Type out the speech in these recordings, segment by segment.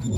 Hey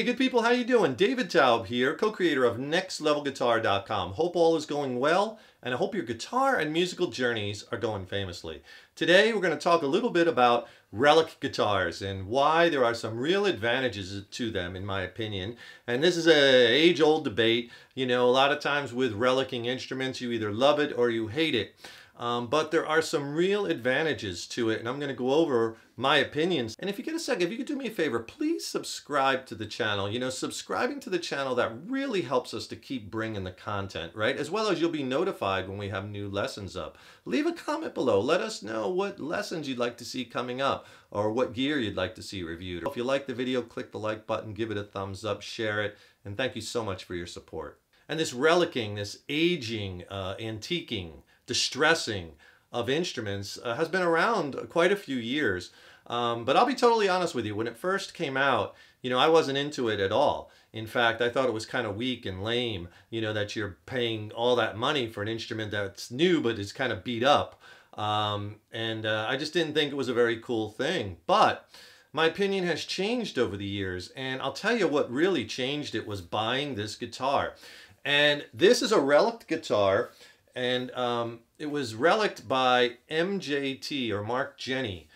good people, how you doing? David Taub here, co-creator of NextLevelGuitar.com. Hope all is going well, and I hope your guitar and musical journeys are going famously. Today we're going to talk a little bit about Relic guitars and why there are some real advantages to them, in my opinion. And this is an age-old debate. You know, a lot of times with Relicing instruments, you either love it or you hate it. But there are some real advantages to it, and I'm going to go over my opinions. And if you get a second, if you could do me a favor, please subscribe to the channel. You know, subscribing to the channel, that really helps us to keep bringing the content, right? As well as you'll be notified when we have new lessons up. Leave a comment below. Let us know what lessons you'd like to see coming up or what gear you'd like to see reviewed. If you like the video, click the like button, give it a thumbs up, share it, and thank you so much for your support. And this relicing, this aging, antiquing, distressing of instruments has been around quite a few years. But I'll be totally honest with you, when it first came out, you know, I wasn't into it at all. In fact, I thought it was kind of weak and lame, you know, that you're paying all that money for an instrument that's new but is kind of beat up. I just didn't think it was a very cool thing. But my opinion has changed over the years, and I'll tell you what really changed it was buying this guitar. And this is a Relic guitar, and it was reliced by MJT, or Mark Jenny.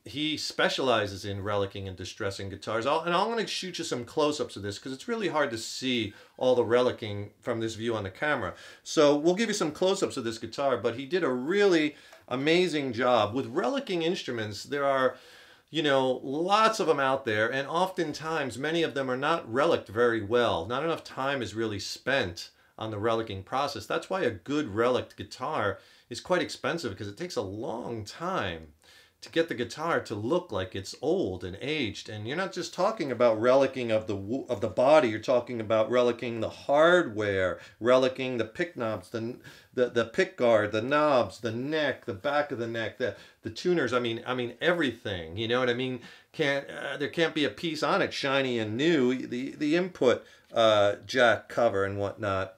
He specializes in relicing and distressing guitars. And I'm going to shoot you some close-ups of this because it's really hard to see all the relicing from this view on the camera. So we'll give you some close-ups of this guitar, but he did a really amazing job. With relicing instruments, there are, you know, lots of them out there, and oftentimes many of them are not reliced very well. Not enough time is really spent on the relicing process. That's why a good reliced guitar is quite expensive, because it takes a long time to get the guitar to look like it's old and aged. And you're not just talking about relicing of the body, you're talking about relicing the hardware, relicing the pick knobs, the pick guard, the knobs, the neck, the back of the neck, the tuners. I mean everything. You know what I mean? There can't be a piece on it shiny and new. The input jack cover and whatnot,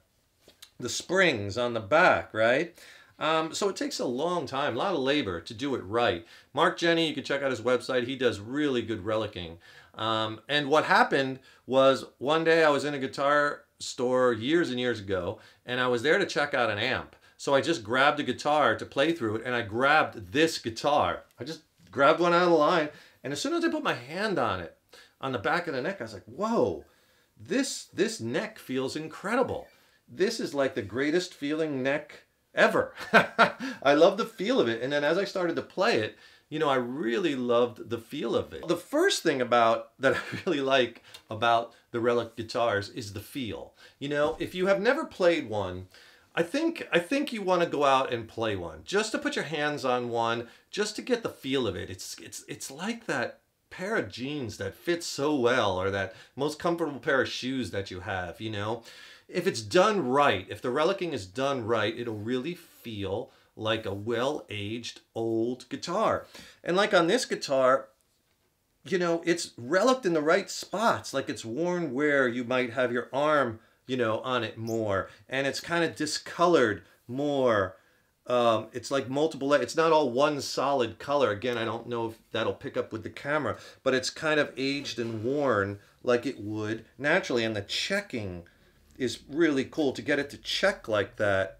the springs on the back, right? So it takes a long time, a lot of labor to do it right. Mark Jenny, you can check out his website. He does really good relicing. And what happened was, one day I was in a guitar store years and years ago, and I was there to check out an amp. So I just grabbed a guitar to play through it, and I grabbed this guitar. I just grabbed one out of the line, and as soon as I put my hand on it, on the back of the neck, I was like, whoa, this neck feels incredible. This is like the greatest feeling neck ever. I love the feel of it. And then as I started to play it, you know, I really loved the feel of it. The first thing that I really like about the Relic guitars is the feel. You know, if you have never played one, I think you want to go out and play one, just to put your hands on one, just to get the feel of it. It's like that pair of jeans that fits so well, or that most comfortable pair of shoes that you have, you know. If it's done right, if the relicing is done right, it'll really feel like a well-aged old guitar. And like on this guitar, you know, it's reliced in the right spots, like it's worn where you might have your arm, you know, on it more, and it's kind of discolored more. It's like multiple, it's not all one solid color. Again, I don't know if that'll pick up with the camera, but it's kind of aged and worn like it would naturally. And the checking is really cool, to get it to check like that.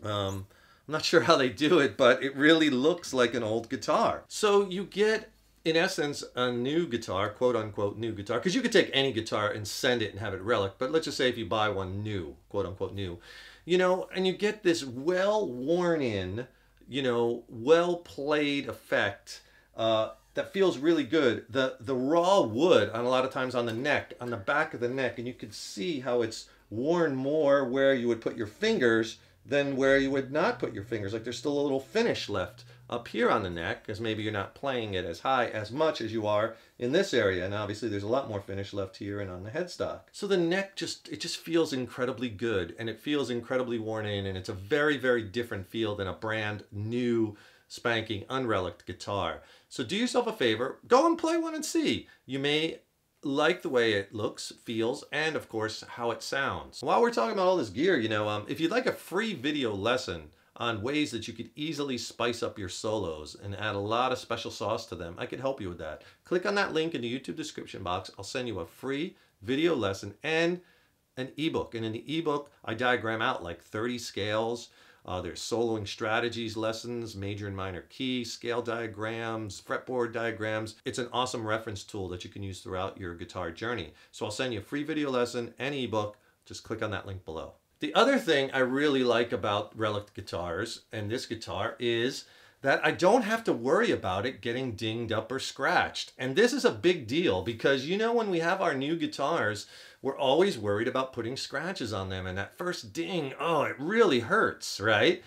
I'm not sure how they do it, but it really looks like an old guitar. So you get, in essence, a new guitar, quote unquote new guitar, because you could take any guitar and send it and have it relic, but let's just say if you buy one new, quote unquote new, you know, and you get this well worn in, you know, well played effect that feels really good. The raw wood, on a lot of times on the neck, on the back of the neck, and you can see how it's worn more where you would put your fingers than where you would not put your fingers. Like there's still a little finish left up here on the neck, because maybe you're not playing it as high as much as you are in this area, and obviously there's a lot more finish left here and on the headstock. So the neck just feels incredibly good, and it feels incredibly worn in, and it's a very, very different feel than a brand new spanking unreliced guitar. So do yourself a favor, go and play one and see. You may like the way it looks, feels, and of course how it sounds. While we're talking about all this gear, you know, if you'd like a free video lesson on ways that you could easily spice up your solos and add a lot of special sauce to them, I could help you with that. Click on that link in the YouTube description box. I'll send you a free video lesson and an ebook. And in the ebook, I diagram out like 30 scales. There's soloing strategies lessons, major and minor key, scale diagrams, fretboard diagrams. It's an awesome reference tool that you can use throughout your guitar journey. So I'll send you a free video lesson and ebook. Just click on that link below. The other thing I really like about Relic guitars and this guitar is that I don't have to worry about it getting dinged up or scratched. And this is a big deal because, you know, when we have our new guitars, we're always worried about putting scratches on them. And that first ding, oh, it really hurts, right?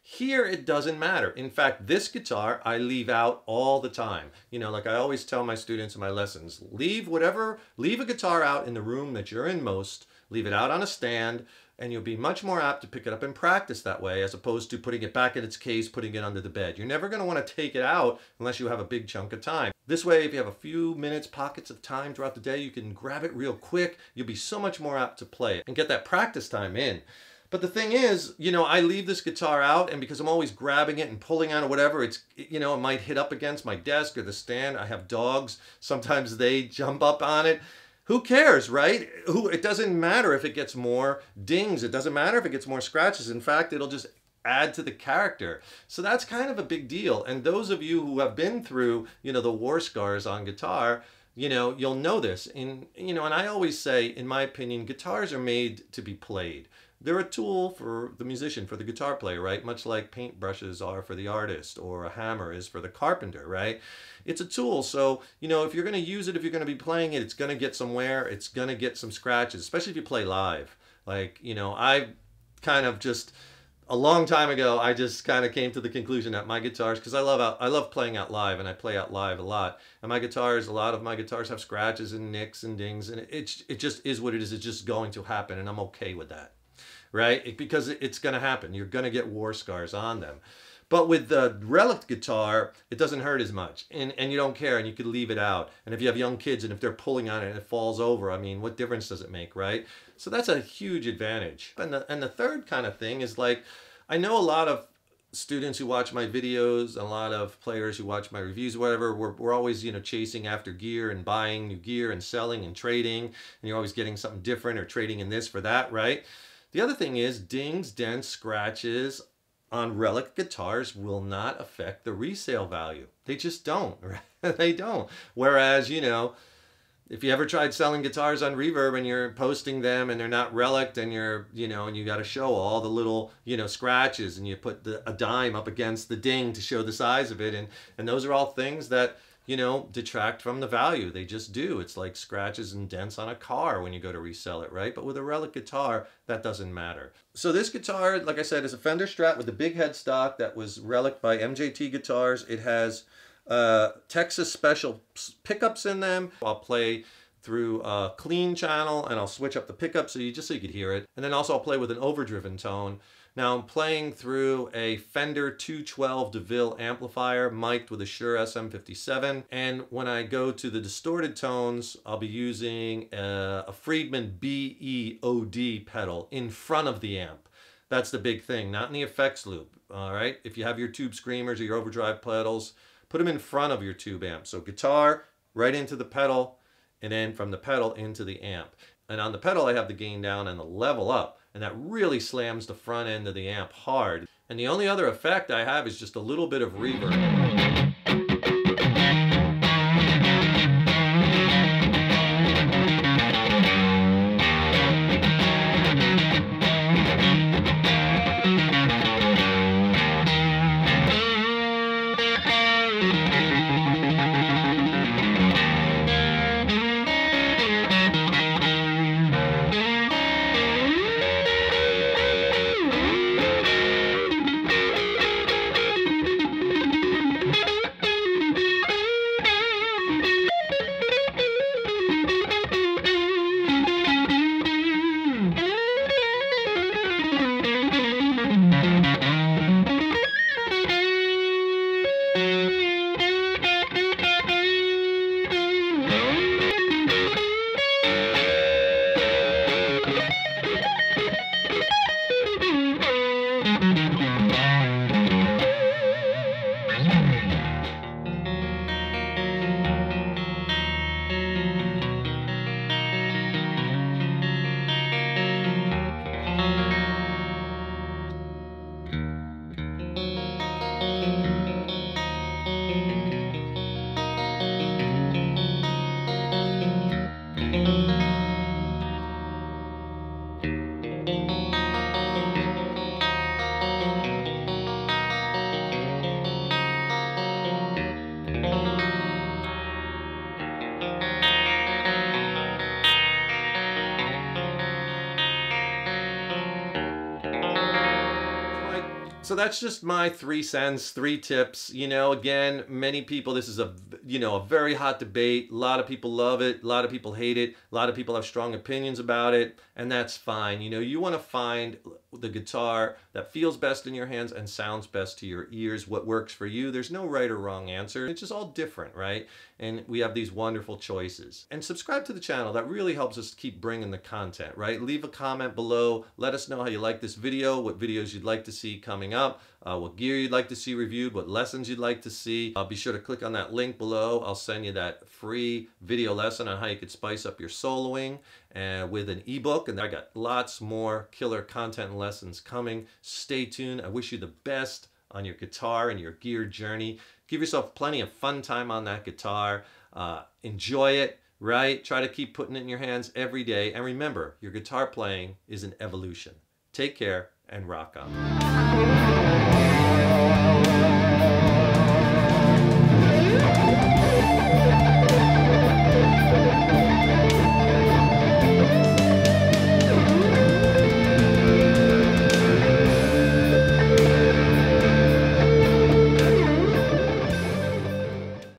Here, it doesn't matter. In fact, this guitar, I leave out all the time. You know, like I always tell my students in my lessons, leave a guitar out in the room that you're in most, leave it out on a stand, and you'll be much more apt to pick it up and practice that way as opposed to putting it back in its case, putting it under the bed. You're never going to want to take it out unless you have a big chunk of time. This way, if you have a few minutes, pockets of time throughout the day, you can grab it real quick. You'll be so much more apt to play it and get that practice time in. But the thing is, you know, I leave this guitar out, and because I'm always grabbing it and pulling on it or whatever, it's, you know, it might hit up against my desk or the stand. I have dogs. Sometimes they jump up on it. Who cares, right? It doesn't matter if it gets more dings. It doesn't matter if it gets more scratches. In fact, it'll just add to the character. So that's kind of a big deal. And those of you who have been through, you know, the war scars on guitar, you know, you'll know this. And I always say, in my opinion, guitars are made to be played. They're a tool for the musician, for the guitar player, right? Much like paintbrushes are for the artist or a hammer is for the carpenter, right? It's a tool. So, you know, if you're going to use it, if you're going to be playing it, it's going to get some wear. It's going to get some scratches, especially if you play live. Like, you know, I kind of just, a long time ago, I just kind of came to the conclusion that my guitars, because I love playing out live, and I play out live a lot. And my guitars, a lot of my guitars have scratches and nicks and dings, and it just is what it is. It's just going to happen, and I'm okay with that. Right? Because it's going to happen. You're going to get war scars on them. But with the Relic guitar, it doesn't hurt as much. And you don't care, and you could leave it out. And if you have young kids and if they're pulling on it and it falls over, I mean, what difference does it make, right? So that's a huge advantage. And the third kind of thing is, like, I know a lot of students who watch my videos, a lot of players who watch my reviews, whatever, we're always, you know, chasing after gear and buying new gear and selling and trading. And you're always getting something different or trading in this for that, right? The other thing is dings, dents, scratches on Relic guitars will not affect the resale value. They just don't, right? They don't. Whereas, you know, if you ever tried selling guitars on Reverb and you're posting them and they're not Relic, and you're, you know, and you got to show all the little, you know, scratches, and you put a dime up against the ding to show the size of it. And those are all things that, you know, detract from the value. They just do. It's like scratches and dents on a car when you go to resell it, right? But with a Relic guitar, that doesn't matter. So this guitar, like I said, is a Fender Strat with a big headstock that was Relic by MJT Guitars. It has Texas special pickups in them. I'll play through a clean channel, and I'll switch up the pickup so you could hear it. And then also I'll play with an overdriven tone. Now I'm playing through a Fender 212 DeVille amplifier mic'd with a Shure SM57. And when I go to the distorted tones, I'll be using a Friedman BEOD pedal in front of the amp. That's the big thing, not in the effects loop, all right? If you have your tube screamers or your overdrive pedals, put them in front of your tube amp. So guitar, right into the pedal, and then from the pedal into the amp. And on the pedal, I have the gain down and the level up. And that really slams the front end of the amp hard. And the only other effect I have is just a little bit of reverb. So that's just my 3 cents, 3 tips. You know, again, many people, this is a very hot debate. A lot of people love it. A lot of people hate it. A lot of people have strong opinions about it, and that's fine. You know, you want to find the guitar that feels best in your hands and sounds best to your ears, what works for you. There's no right or wrong answer. It's just all different, right? And we have these wonderful choices. And subscribe to the channel. That really helps us keep bringing the content, right? Leave a comment below. Let us know how you like this video, what videos you'd like to see coming up, what gear you'd like to see reviewed, what lessons you'd like to see. Be sure to click on that link below. I'll send you that free video lesson on how you could spice up your soloing with an ebook. And I got lots more killer content and lessons coming. Stay tuned. I wish you the best on your guitar and your gear journey. Give yourself plenty of fun time on that guitar. Enjoy it, right? Try to keep putting it in your hands every day. And remember, your guitar playing is an evolution. Take care and rock on.